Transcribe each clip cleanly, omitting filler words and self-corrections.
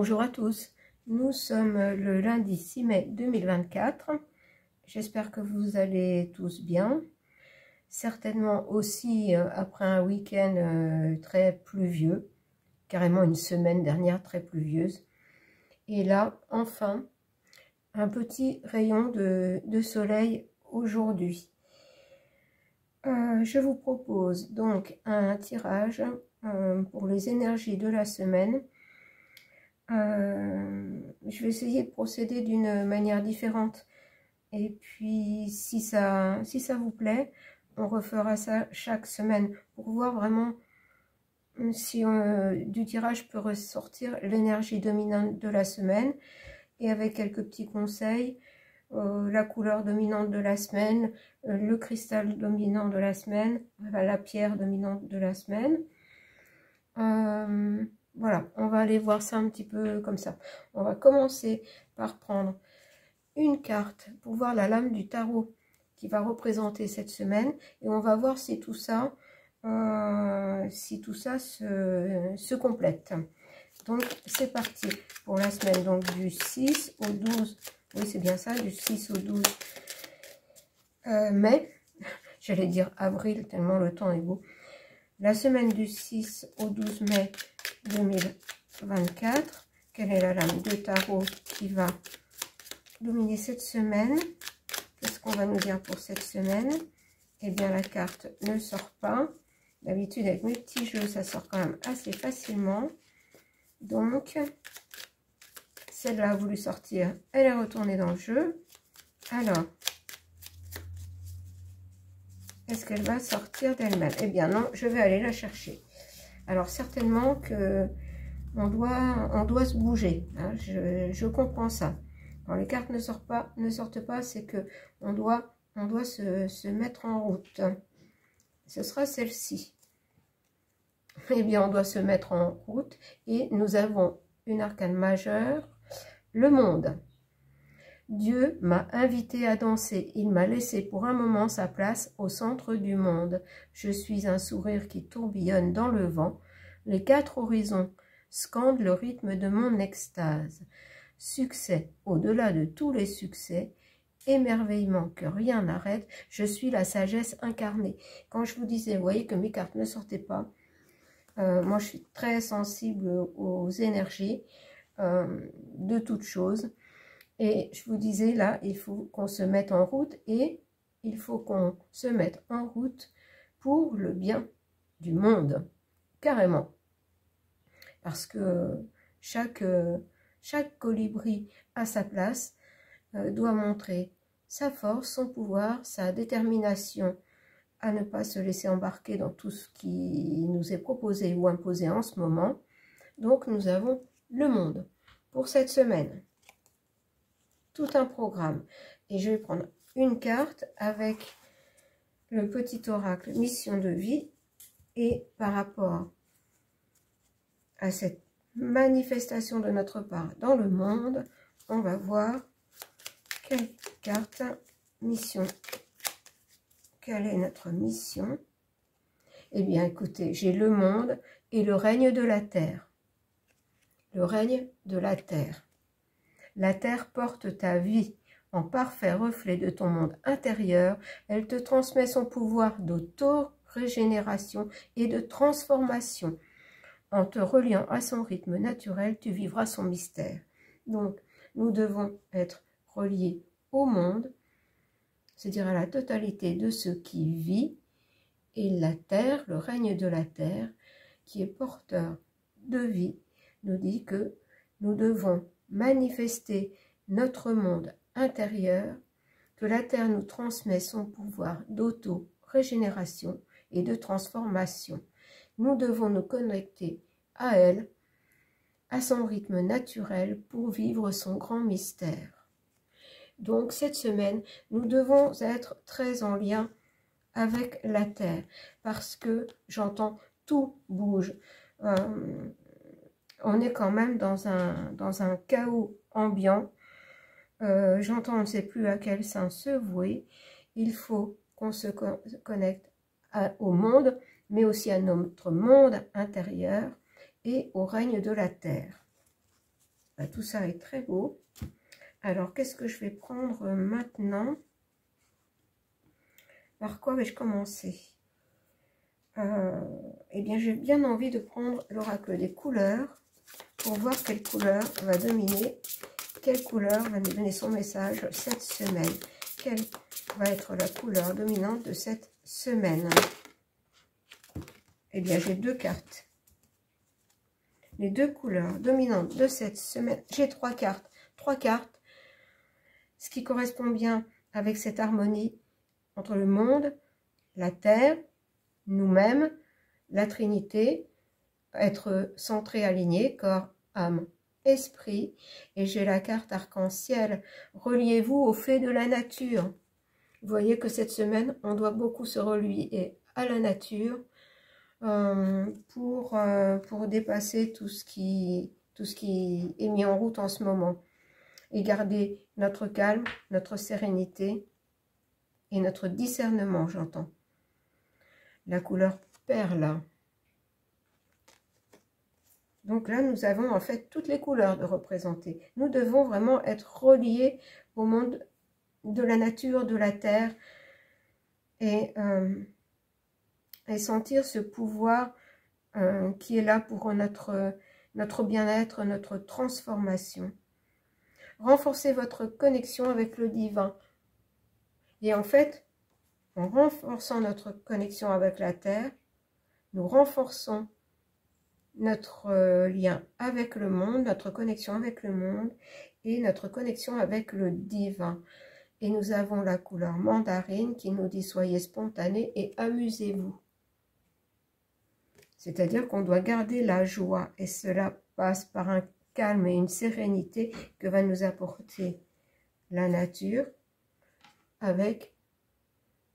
Bonjour à tous, nous sommes le lundi 6 mai 2024. J'espère que vous allez tous bien. Certainement aussi après un week-end très pluvieux, carrément une semaine dernière très pluvieuse. Et là, enfin, un petit rayon de soleil aujourd'hui. Je vous propose donc un tirage pour les énergies de la semaine. Je vais essayer de procéder d'une manière différente. Et puis, si ça vous plaît, on refera ça chaque semaine pour voir vraiment si du tirage peut ressortir l'énergie dominante de la semaine et avec quelques petits conseils, la couleur dominante de la semaine, le cristal dominant de la semaine, la pierre dominante de la semaine. Voilà, on va aller voir ça un petit peu comme ça. On va commencer par prendre une carte pour voir la lame du tarot qui va représenter cette semaine. Et on va voir si tout ça, se complète. Donc, c'est parti pour la semaine donc du 6 au 12. Oui, c'est bien ça, du 6 au 12 mai. J'allais dire avril, tellement le temps est beau. La semaine du 6 au 12 mai 2024, quelle est la lame de tarot qui va dominer cette semaine? Qu'est-ce qu'on va nous dire pour cette semaine? Eh bien, la carte ne sort pas. D'habitude, avec mes petits jeux, ça sort quand même assez facilement. Donc, celle-là a voulu sortir, elle est retournée dans le jeu. Alors, est-ce qu'elle va sortir d'elle-même? Eh bien non, je vais aller la chercher. Alors certainement que on doit se bouger. Hein, je comprends ça. Quand les cartes ne sortent pas, c'est que on doit se mettre en route. Ce sera celle-ci. Eh bien, on doit se mettre en route et nous avons une arcane majeure, le monde. Dieu m'a invité à danser, il m'a laissé pour un moment sa place au centre du monde. Je suis un sourire qui tourbillonne dans le vent, les quatre horizons scandent le rythme de mon extase. Succès au-delà de tous les succès, émerveillement que rien n'arrête, je suis la sagesse incarnée. Quand je vous disais, vous voyez que mes cartes ne sortaient pas, moi je suis très sensible aux énergies de toutes choses. Et je vous disais, là, il faut qu'on se mette en route et il faut qu'on se mette en route pour le bien du monde, carrément. Parce que chaque colibri à sa place doit montrer sa force, son pouvoir, sa détermination à ne pas se laisser embarquer dans tout ce qui nous est proposé ou imposé en ce moment. Donc, nous avons le monde pour cette semaine. Tout un programme. Et je vais prendre une carte avec le petit oracle mission de vie. Et par rapport à cette manifestation de notre part dans le monde, on va voir quelle carte mission. Quelle est notre mission? Eh bien, écoutez, j'ai le monde et le règne de la terre. Le règne de la terre. La terre porte ta vie en parfait reflet de ton monde intérieur. Elle te transmet son pouvoir d'auto-régénération et de transformation. En te reliant à son rythme naturel, tu vivras son mystère. Donc, nous devons être reliés au monde, c'est-à-dire à la totalité de ce qui vit, et la terre, le règne de la terre, qui est porteur de vie, nous dit que nous devons manifester notre monde intérieur, que la terre nous transmet son pouvoir d'auto-régénération et de transformation. Nous devons nous connecter à elle, à son rythme naturel pour vivre son grand mystère. Donc cette semaine, nous devons être très en lien avec la terre parce que j'entends tout bouge. On est quand même dans un chaos ambiant. J'entends, on ne sait plus à quel sein se vouer. Il faut qu'on se connecte au monde, mais aussi à notre monde intérieur et au règne de la terre. Tout ça est très beau. Alors, qu'est-ce que je vais prendre maintenant? Par quoi vais-je commencer? Eh bien, j'ai bien envie de prendre l'oracle des couleurs pour voir quelle couleur va dominer, quelle couleur va nous donner son message cette semaine. Quelle va être la couleur dominante de cette semaine? Eh bien, j'ai deux cartes. Les deux couleurs dominantes de cette semaine. J'ai trois cartes. Trois cartes. Ce qui correspond bien avec cette harmonie entre le monde, la terre, nous-mêmes, la Trinité, être centré, aligné, corps, âme, esprit. Et j'ai la carte arc-en-ciel. Reliez-vous aux faits de la nature. Vous voyez que cette semaine, on doit beaucoup se relier à la nature pour dépasser tout ce qui est mis en route en ce moment. Et garder notre calme, notre sérénité et notre discernement, j'entends. La couleur perle. Donc là, nous avons en fait toutes les couleurs de représenter. Nous devons vraiment être reliés au monde de la nature, de la terre, et sentir ce pouvoir qui est là pour notre bien-être, notre transformation. Renforcez votre connexion avec le divin. Et en fait, en renforçant notre connexion avec la terre, nous renforçons notre lien avec le monde, notre connexion avec le monde et notre connexion avec le divin. Et nous avons la couleur mandarine qui nous dit « Soyez spontanés et amusez-vous ». C'est-à-dire qu'on doit garder la joie et cela passe par un calme et une sérénité que va nous apporter la nature avec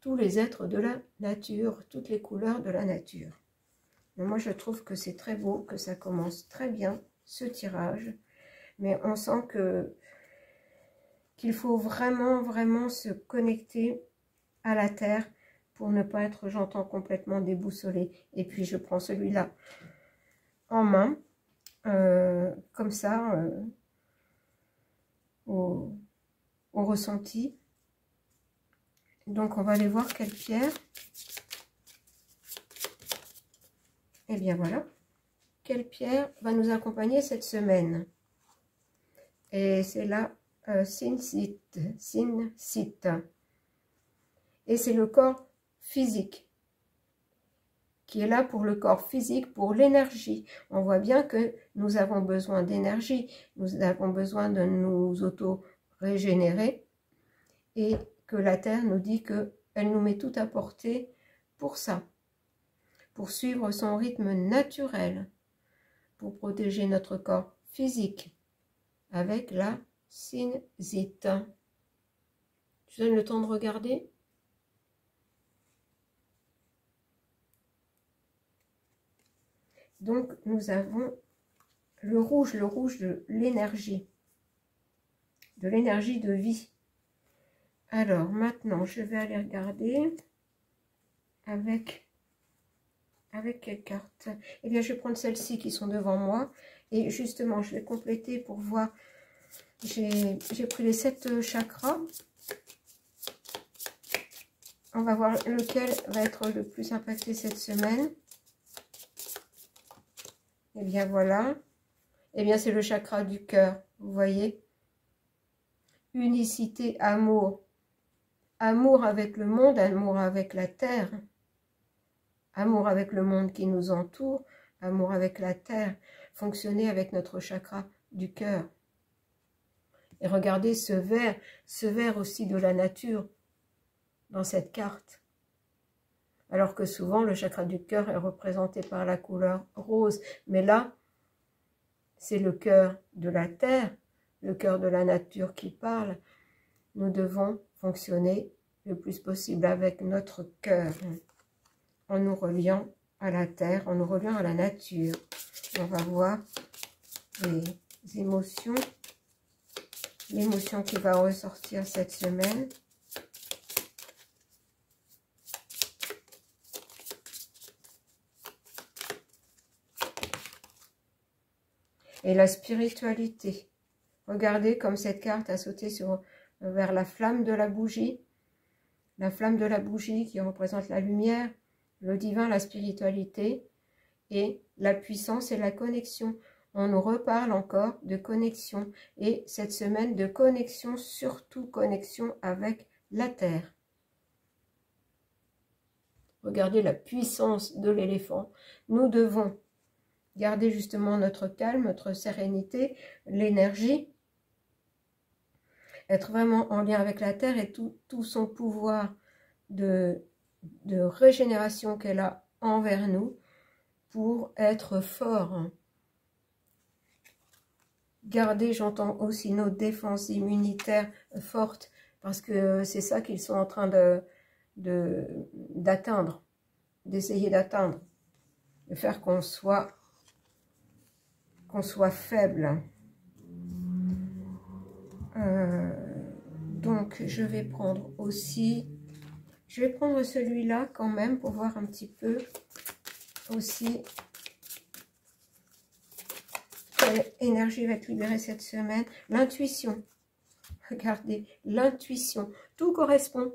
tous les êtres de la nature, toutes les couleurs de la nature. Mais moi, je trouve que c'est très beau, que ça commence très bien, ce tirage. Mais on sent qu'il faut vraiment se connecter à la terre pour ne pas être, j'entends, complètement déboussolé. Et puis, je prends celui-là en main, comme ça, au ressenti. Donc, on va aller voir quelle pierre. Et bien voilà, quelle pierre va nous accompagner cette semaine? Et c'est la Sincite. Et c'est le corps physique, qui est là pour le corps physique, pour l'énergie. On voit bien que nous avons besoin d'énergie, nous avons besoin de nous auto-régénérer, et que la Terre nous dit qu'elle nous met tout à portée pour ça. Pour suivre son rythme naturel, pour protéger notre corps physique avec la Sincite. Je donne le temps de regarder. Donc, nous avons le rouge de l'énergie de vie. Alors, maintenant, je vais aller regarder avec quelle carte? Eh bien, je vais prendre celles-ci qui sont devant moi. Et justement, je vais compléter pour voir. J'ai pris les 7 chakras. On va voir lequel va être le plus impacté cette semaine. Eh bien, voilà. Eh bien, c'est le chakra du cœur. Vous voyez? Unicité, amour. Amour avec le monde, amour avec la terre. Amour avec le monde qui nous entoure, amour avec la terre, fonctionner avec notre chakra du cœur. Et regardez ce vert aussi de la nature dans cette carte. Alors que souvent le chakra du cœur est représenté par la couleur rose. Mais là, c'est le cœur de la terre, le cœur de la nature qui parle. Nous devons fonctionner le plus possible avec notre cœur, en nous reliant à la terre, en nous reliant à la nature. On va voir les émotions, l'émotion qui va ressortir cette semaine. Et la spiritualité. Regardez comme cette carte a sauté vers la flamme de la bougie. La flamme de la bougie qui représente la lumière, le divin, la spiritualité et la puissance et la connexion. On nous reparle encore de connexion et cette semaine de connexion, surtout connexion avec la terre. Regardez la puissance de l'éléphant. Nous devons garder justement notre calme, notre sérénité, l'énergie, être vraiment en lien avec la terre et tout son pouvoir de régénération qu'elle a envers nous pour être fort. Garder, j'entends aussi nos défenses immunitaires fortes parce que c'est ça qu'ils sont en train d'atteindre, d'essayer d'atteindre, de faire qu'on soit faible. Donc je vais prendre aussi, je vais prendre celui-là quand même pour voir un petit peu aussi quelle énergie va être libérée cette semaine. L'intuition, regardez, l'intuition, tout correspond.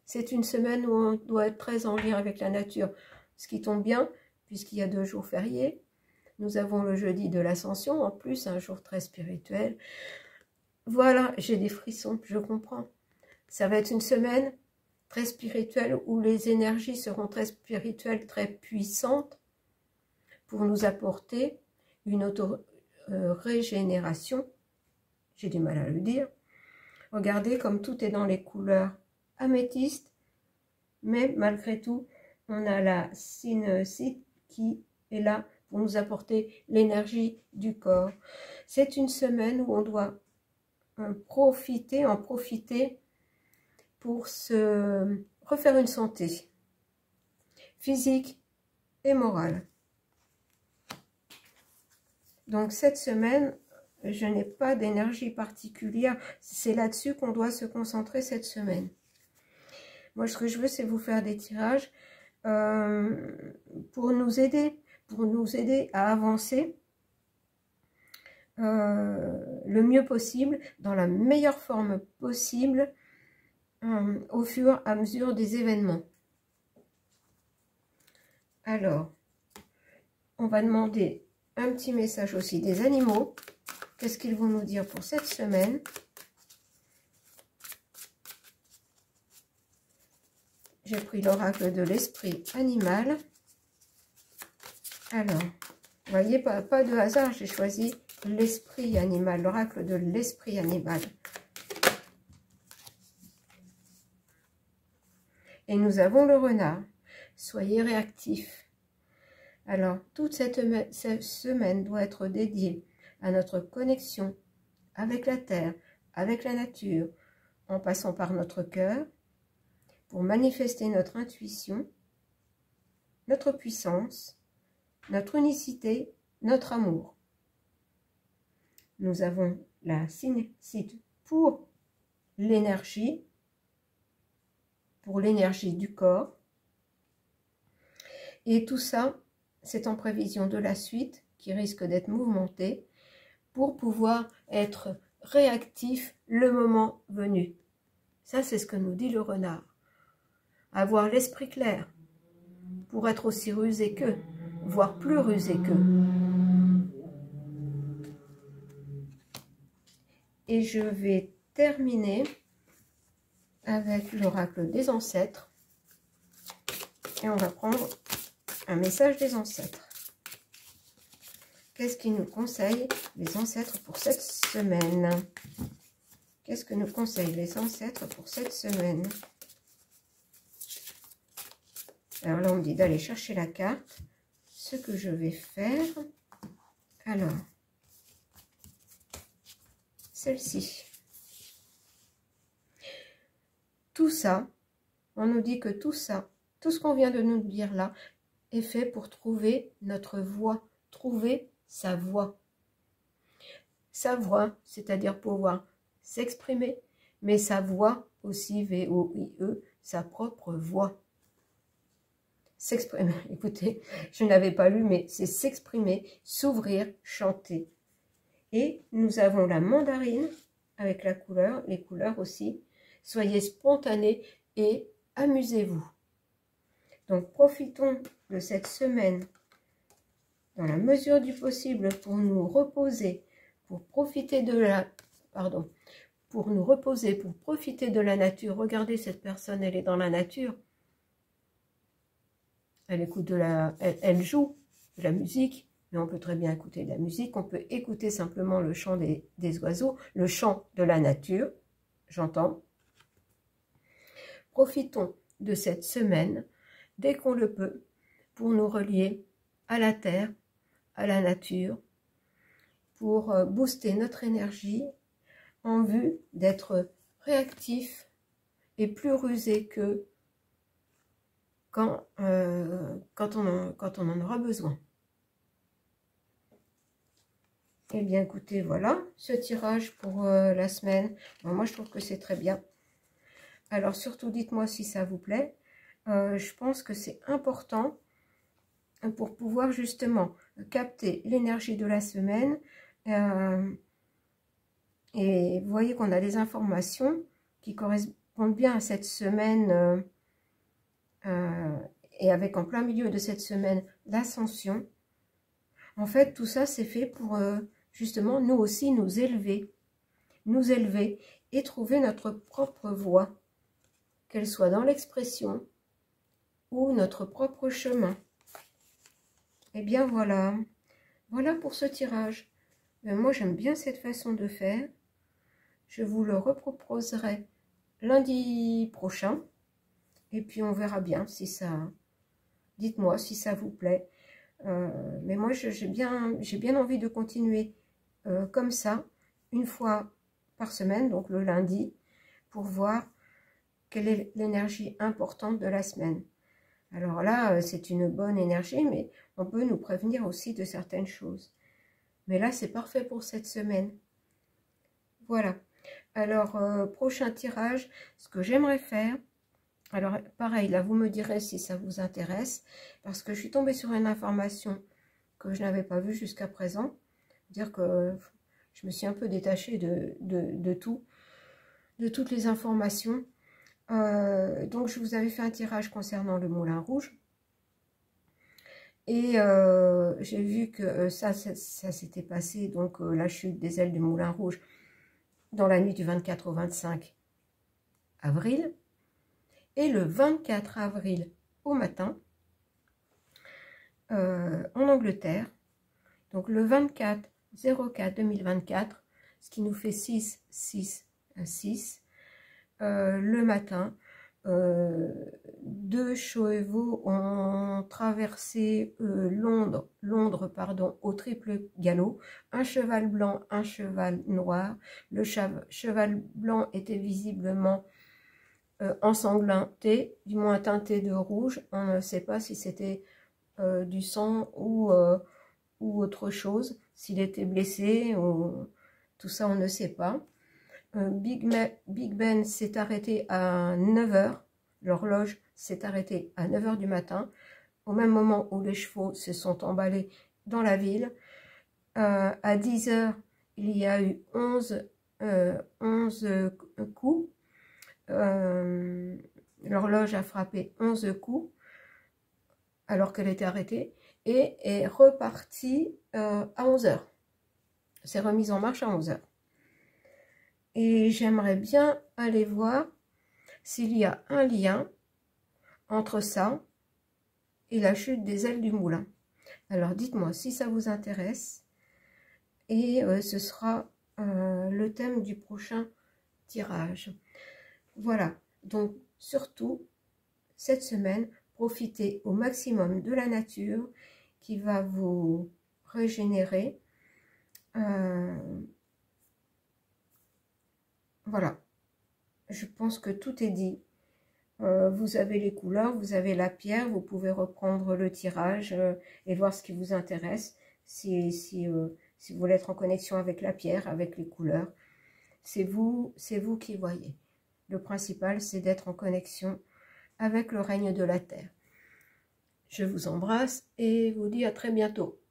C'est une semaine où on doit être très en lien avec la nature, ce qui tombe bien puisqu'il y a 2 jours fériés. Nous avons le jeudi de l'Ascension, en plus un jour très spirituel. Voilà, j'ai des frissons, je comprends. Ça va être une semaine très spirituelle où les énergies seront très spirituelles, très puissantes pour nous apporter une auto-régénération. J'ai du mal à le dire. Regardez comme tout est dans les couleurs améthyste, mais malgré tout, on a la sinusite qui est là pour nous apporter l'énergie du corps. C'est une semaine où on doit en profiter pour se refaire une santé physique et morale. Donc cette semaine, je n'ai pas d'énergie particulière. C'est là-dessus qu'on doit se concentrer cette semaine. Moi, ce que je veux, c'est vous faire des tirages pour nous aider à avancer le mieux possible, dans la meilleure forme possible, au fur et à mesure des événements. Alors, on va demander un petit message aussi des animaux. Qu'est-ce qu'ils vont nous dire pour cette semaine? J'ai pris l'oracle de l'esprit animal. Alors, vous voyez, pas de hasard, j'ai choisi l'esprit animal, l'oracle de l'esprit animal. Et nous avons le renard. Soyez réactifs. Alors, toute cette semaine doit être dédiée à notre connexion avec la terre, avec la nature, en passant par notre cœur, pour manifester notre intuition, notre puissance, notre unicité, notre amour. Nous avons la sinusite pour l'énergie du corps. Et tout ça, c'est en prévision de la suite qui risque d'être mouvementée pour pouvoir être réactif le moment venu. Ça, c'est ce que nous dit le renard. Avoir l'esprit clair pour être aussi rusé qu'eux, voire plus rusé qu'eux. Et je vais terminer avec l'oracle des ancêtres. Et on va prendre un message des ancêtres. Qu'est-ce qu'ils nous conseillent, les ancêtres, pour cette semaine? Qu'est-ce que nous conseillent les ancêtres pour cette semaine? Alors là, on me dit d'aller chercher la carte. Ce que je vais faire, alors, celle-ci. Tout ça, on nous dit que tout ça, tout ce qu'on vient de nous dire là, est fait pour trouver notre voie, trouver sa voie. Sa voix, c'est-à-dire pouvoir s'exprimer, mais sa voix aussi, V-O-I-E, sa propre voix. S'exprimer, écoutez, je n'avais pas lu, mais c'est s'exprimer, s'ouvrir, chanter, Et nous avons la mandarine avec la couleur, les couleurs aussi. Soyez spontanés et amusez-vous. Donc profitons de cette semaine dans la mesure du possible pour nous reposer, pour profiter de la... Pardon. Pour nous reposer, pour profiter de la nature. Regardez, cette personne, elle est dans la nature. Elle écoute de la... Elle joue de la musique, mais on peut très bien écouter de la musique. On peut écouter simplement le chant des oiseaux, le chant de la nature, j'entends. Profitons de cette semaine, dès qu'on le peut, pour nous relier à la terre, à la nature, pour booster notre énergie, en vue d'être réactif et plus rusé que quand on en aura besoin. Eh bien écoutez, voilà ce tirage pour la semaine. Bon, moi je trouve que c'est très bien. Alors surtout dites-moi si ça vous plaît. Je pense que c'est important pour pouvoir justement capter l'énergie de la semaine. Et vous voyez qu'on a des informations qui correspondent bien à cette semaine et avec en plein milieu de cette semaine l'ascension. En fait, tout ça c'est fait pour justement nous aussi nous élever et trouver notre propre voie, qu'elle soit dans l'expression ou notre propre chemin. Et bien voilà, voilà pour ce tirage. Moi j'aime bien cette façon de faire. Je vous le reproposerai lundi prochain. Et puis on verra bien si ça... Dites-moi si ça vous plaît. Mais moi j'ai bien envie de continuer comme ça, une fois par semaine, donc le lundi, pour voir quelle est l'énergie importante de la semaine. Alors là, c'est une bonne énergie, mais on peut nous prévenir aussi de certaines choses. Mais là, c'est parfait pour cette semaine. Voilà. Alors, prochain tirage, ce que j'aimerais faire, alors pareil, là vous me direz si ça vous intéresse, parce que je suis tombée sur une information que je n'avais pas vue jusqu'à présent, dire que je me suis un peu détachée de tout, de toutes les informations. Donc je vous avais fait un tirage concernant le Moulin Rouge, et j'ai vu que ça s'était passé, donc la chute des ailes du Moulin Rouge, dans la nuit du 24 au 25 avril, et le 24 avril au matin, en Angleterre, donc le 24/04/2024, ce qui nous fait 6/6/6, le matin, deux chevaux ont traversé Londres, au triple galop, un cheval blanc, un cheval noir. Le cheval blanc était visiblement ensanglanté, du moins teinté de rouge. On ne sait pas si c'était du sang ou autre chose, s'il était blessé, ou tout ça on ne sait pas. Big Ben s'est arrêté à 9 h, l'horloge s'est arrêtée à 9 h du matin, au même moment où les chevaux se sont emballés dans la ville. À 10 h, il y a eu 11 coups. L'horloge a frappé 11 coups alors qu'elle était arrêtée et est repartie à 11 h. C'est remise en marche à 11 h. Et j'aimerais bien aller voir s'il y a un lien entre ça et la chute des ailes du moulin. Alors dites-moi si ça vous intéresse. Et ce sera le thème du prochain tirage. Voilà, donc surtout, cette semaine, profitez au maximum de la nature qui va vous régénérer. Voilà, je pense que tout est dit. Vous avez les couleurs, vous avez la pierre, vous pouvez reprendre le tirage et voir ce qui vous intéresse. Si vous voulez être en connexion avec la pierre, avec les couleurs, c'est vous qui voyez. Le principal, c'est d'être en connexion avec le règne de la Terre. Je vous embrasse et vous dis à très bientôt.